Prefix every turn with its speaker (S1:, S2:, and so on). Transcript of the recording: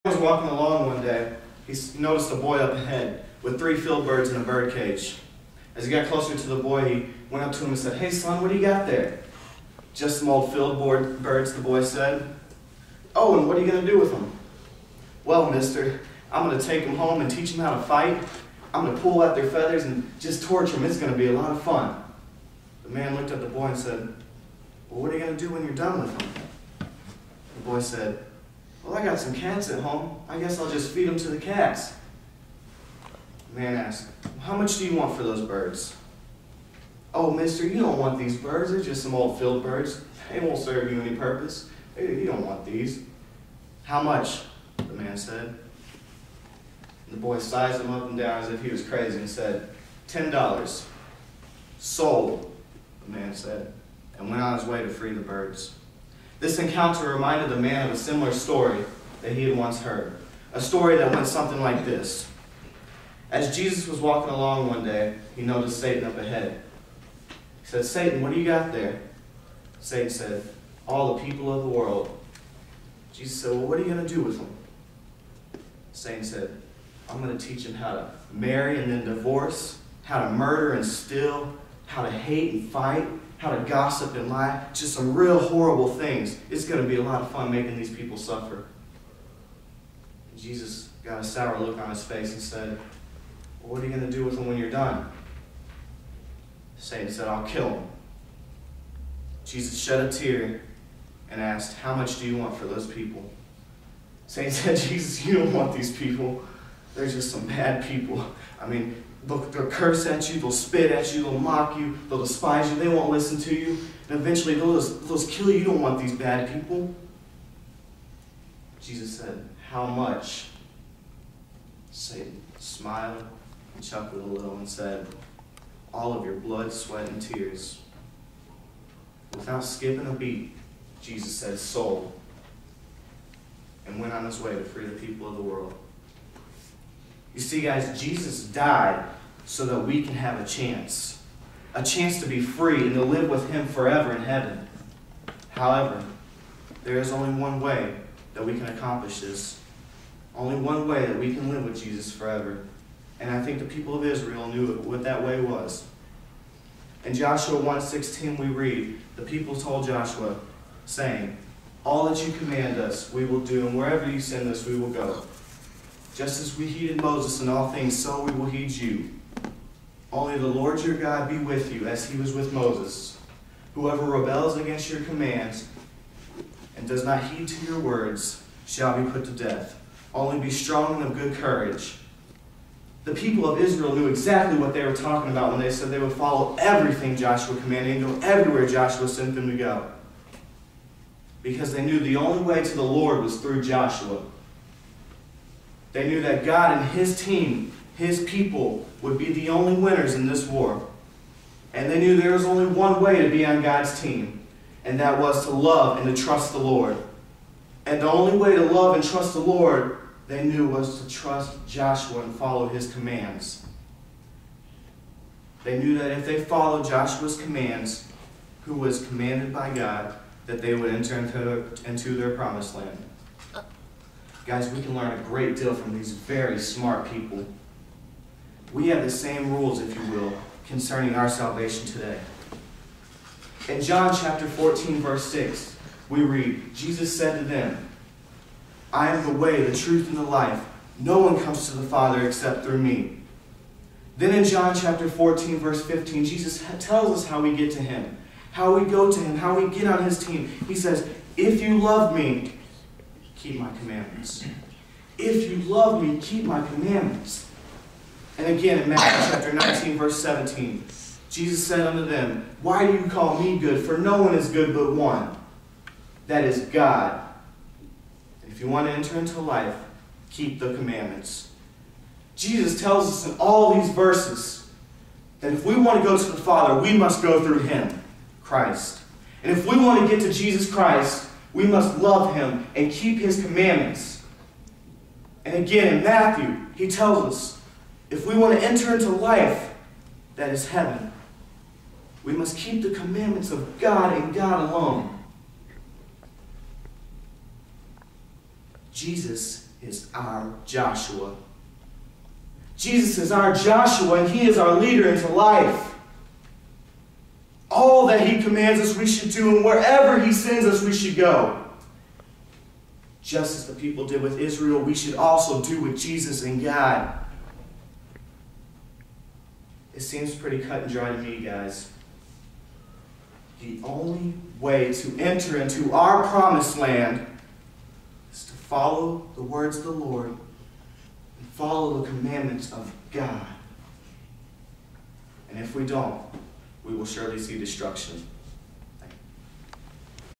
S1: Was walking along one day, he noticed a boy up ahead with 3 field birds in a bird cage. As he got closer to the boy, he went up to him and said, "Hey son, what do you got there?" "Just some old field birds," the boy said. "Oh, and what are you going to do with them?" "Well, mister, I'm going to take them home and teach them how to fight. I'm going to pull out their feathers and just torture them. It's going to be a lot of fun." The man looked at the boy and said, "Well, what are you going to do when you're done with them?" The boy said, "Well, I got some cats at home. I guess I'll just feed them to the cats." The man asked, "How much do you want for those birds?" "Oh, mister, you don't want these birds. They're just some old field birds. They won't serve you any purpose. You don't want these." "How much?" the man said. The boy sized him up and down as if he was crazy and said, $10. "Sold," the man said, and went on his way to free the birds. This encounter reminded the man of a similar story that he had once heard. A story that went something like this. As Jesus was walking along one day, he noticed Satan up ahead. He said, "Satan, what do you got there?" Satan said, "All the people of the world." Jesus said, "Well, what are you going to do with them?" Satan said, "I'm going to teach them how to marry and then divorce, how to murder and steal, how to hate and fight, how to gossip and lie, just some real horrible things. It's going to be a lot of fun making these people suffer." And Jesus got a sour look on his face and said, "Well, what are you going to do with them when you're done?" Satan said, "I'll kill them." Jesus shed a tear and asked, "How much do you want for those people?" Satan said, "Jesus, you don't want these people. They're just some bad people. I mean, they'll curse at you, they'll spit at you, they'll mock you, they'll despise you, they won't listen to you, and eventually they'll just kill you. You don't want these bad people." Jesus said, "How much?" Satan smiled and chuckled a little and said, "All of your blood, sweat, and tears." Without skipping a beat, Jesus said, "Sold," and went on his way to free the people of the world. You see, guys, Jesus died so that we can have a chance to be free and to live with him forever in heaven. However, there is only one way that we can accomplish this. Only one way that we can live with Jesus forever. And I think the people of Israel knew what that way was. In Joshua 1:16 we read, the people told Joshua, saying, "All that you command us we will do, and wherever you send us we will go. Just as we heeded Moses in all things, so we will heed you. Only the Lord your God be with you, as he was with Moses. Whoever rebels against your commands and does not heed to your words shall be put to death. Only be strong and of good courage." The people of Israel knew exactly what they were talking about when they said they would follow everything Joshua commanded and go everywhere Joshua sent them to go. Because they knew the only way to the Lord was through Joshua. They knew that God and his team, his people, would be the only winners in this war. And they knew there was only one way to be on God's team, and that was to love and to trust the Lord. And the only way to love and trust the Lord, they knew, was to trust Joshua and follow his commands. They knew that if they followed Joshua's commands, who was commanded by God, that they would enter into their promised land. Guys, we can learn a great deal from these very smart people. We have the same rules, if you will, concerning our salvation today. In John chapter 14, verse 6, we read, Jesus said to them, "I am the way, the truth, and the life. No one comes to the Father except through me." Then in John chapter 14, verse 15, Jesus tells us how we get to him, how we go to him, how we get on his team. He says, "If you love me, keep my commandments." If you love me, keep my commandments. And again in Matthew chapter 19, verse 17, Jesus said unto them, "Why do you call me good? For no one is good but one, that is God. If you want to enter into life, keep the commandments." Jesus tells us in all these verses that if we want to go to the Father, we must go through him, Christ. And if we want to get to Jesus Christ, we must love him and keep his commandments. And again in Matthew, he tells us, if we want to enter into life that is heaven, we must keep the commandments of God and God alone. Jesus is our Joshua. Jesus is our Joshua, and he is our leader into life. All that he commands us we should do, and wherever he sends us we should go. Just as the people did with Israel, we should also do with Jesus and God. It seems pretty cut and dry to me, guys. The only way to enter into our promised land is to follow the words of the Lord and follow the commandments of God. And if we don't, we will surely see destruction.